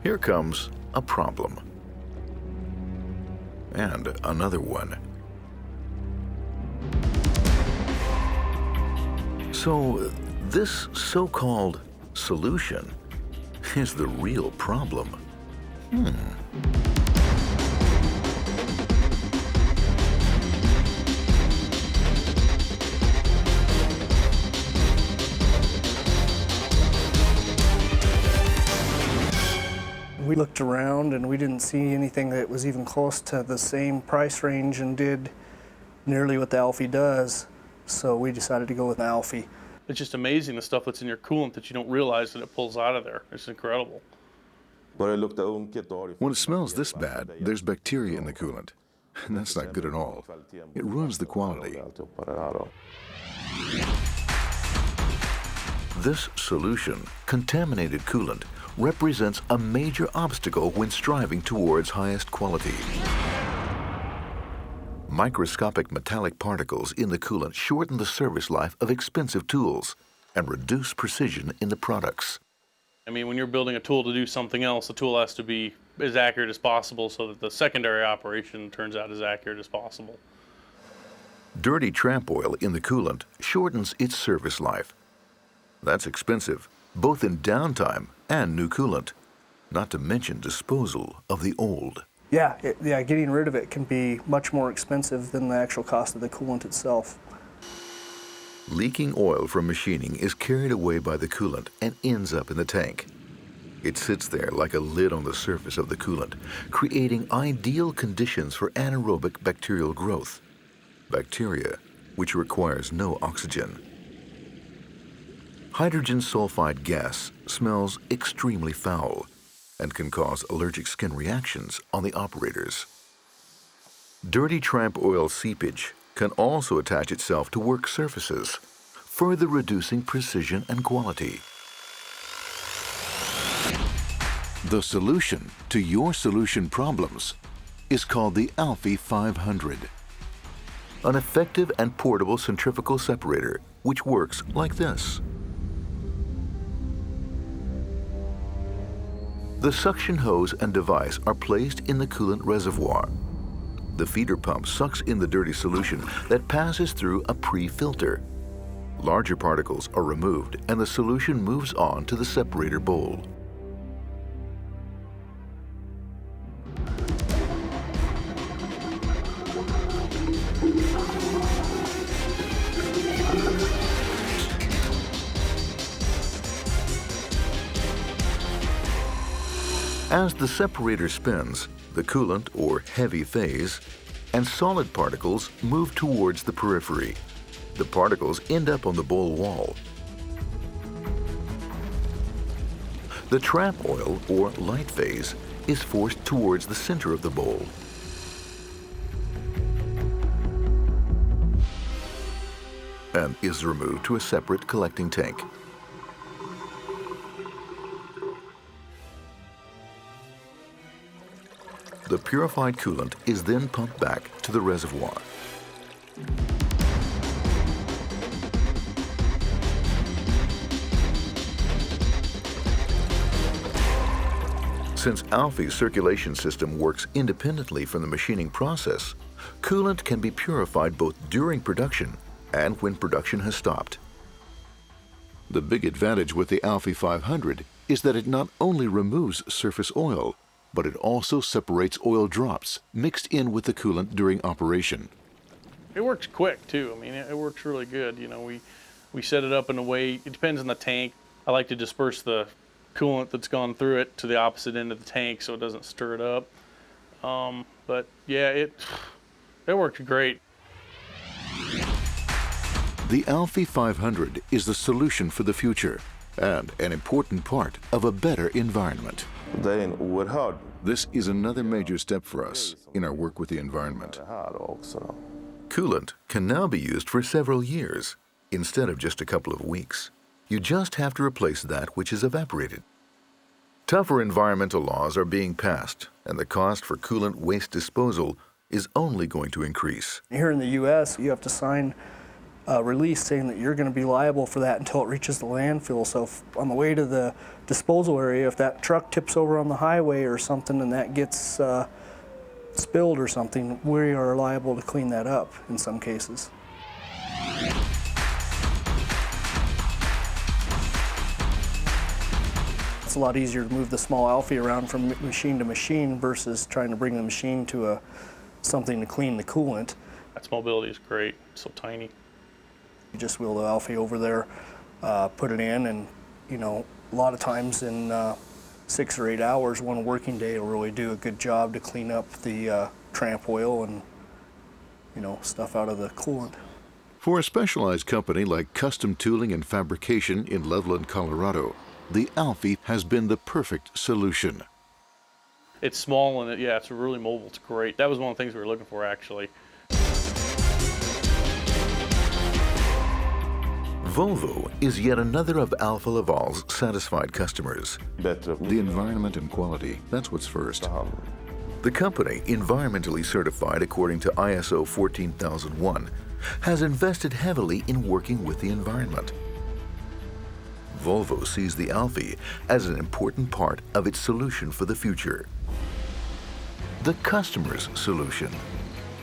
Here comes a problem. And another one. So this so-called solution is the real problem. We looked around and we didn't see anything that was even close to the same price range and did nearly what the Alfa does. So we decided to go with an Alfa. It's just amazing the stuff that's in your coolant that you don't realize that it pulls out of there. It's incredible. When it smells this bad, there's bacteria in the coolant. And that's not good at all. It ruins the quality. This solution, contaminated coolant, represents a major obstacle when striving towards highest quality. Microscopic metallic particles in the coolant shorten the service life of expensive tools and reduce precision in the products. I mean, when you're building a tool to do something else, the tool has to be as accurate as possible so that the secondary operation turns out as accurate as possible. Dirty tramp oil in the coolant shortens its service life. That's expensive, both in downtime and new coolant, not to mention disposal of the old. Yeah, getting rid of it can be much more expensive than the actual cost of the coolant itself. Leaking oil from machining is carried away by the coolant and ends up in the tank. It sits there like a lid on the surface of the coolant, creating ideal conditions for anaerobic bacterial growth. Bacteria, which requires no oxygen. Hydrogen sulfide gas smells extremely foul and can cause allergic skin reactions on the operators. Dirty tramp oil seepage can also attach itself to work surfaces, further reducing precision and quality. The solution to your solution problems is called the Alfa 500, an effective and portable centrifugal separator which works like this. The suction hose and device are placed in the coolant reservoir. The feeder pump sucks in the dirty solution that passes through a pre-filter. Larger particles are removed and the solution moves on to the separator bowl. As the separator spins, the coolant, or heavy phase, and solid particles move towards the periphery. The particles end up on the bowl wall. The tramp oil, or light phase, is forced towards the center of the bowl. And is removed to a separate collecting tank. The purified coolant is then pumped back to the reservoir. Since Alfa's circulation system works independently from the machining process, coolant can be purified both during production and when production has stopped. The big advantage with the Alfa 500 is that it not only removes surface oil, but it also separates oil drops mixed in with the coolant during operation. It works quick too. I mean, it works really good. You know, we set it up in a way, it depends on the tank. I like to disperse the coolant that's gone through it to the opposite end of the tank so it doesn't stir it up. But yeah, it works great. The Alfa 500 is the solution for the future and an important part of a better environment. This is another major step for us in our work with the environment. Coolant can now be used for several years instead of just a couple of weeks. You just have to replace that which is evaporated. Tougher environmental laws are being passed, and the cost for coolant waste disposal is only going to increase. Here in the U.S., you have to sign release saying that you're going to be liable for that until it reaches the landfill. So on the way to the disposal area, if that truck tips over on the highway or something and that gets spilled or something, we are liable to clean that up in some cases. It's a lot easier to move the small Alfie around from machine to machine versus trying to bring the machine to something to clean the coolant. Its mobility is great, it's so tiny. You just wheel the Alfie over there, put it in, and you know, a lot of times in 6 or 8 hours, one working day will really do a good job to clean up the tramp oil and, you know, stuff out of the coolant. For a specialized company like Custom Tooling and Fabrication in Loveland, Colorado, the Alfie has been the perfect solution. It's small and yeah, it's really mobile. It's great. That was one of the things we were looking for, actually. Volvo is yet another of Alfa Laval's satisfied customers. The environment and quality, that's what's first. The company, environmentally certified according to ISO 14001, has invested heavily in working with the environment. Volvo sees the Alfie as an important part of its solution for the future. The customer's solution.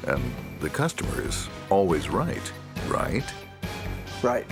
And the customer is always right, right? Right.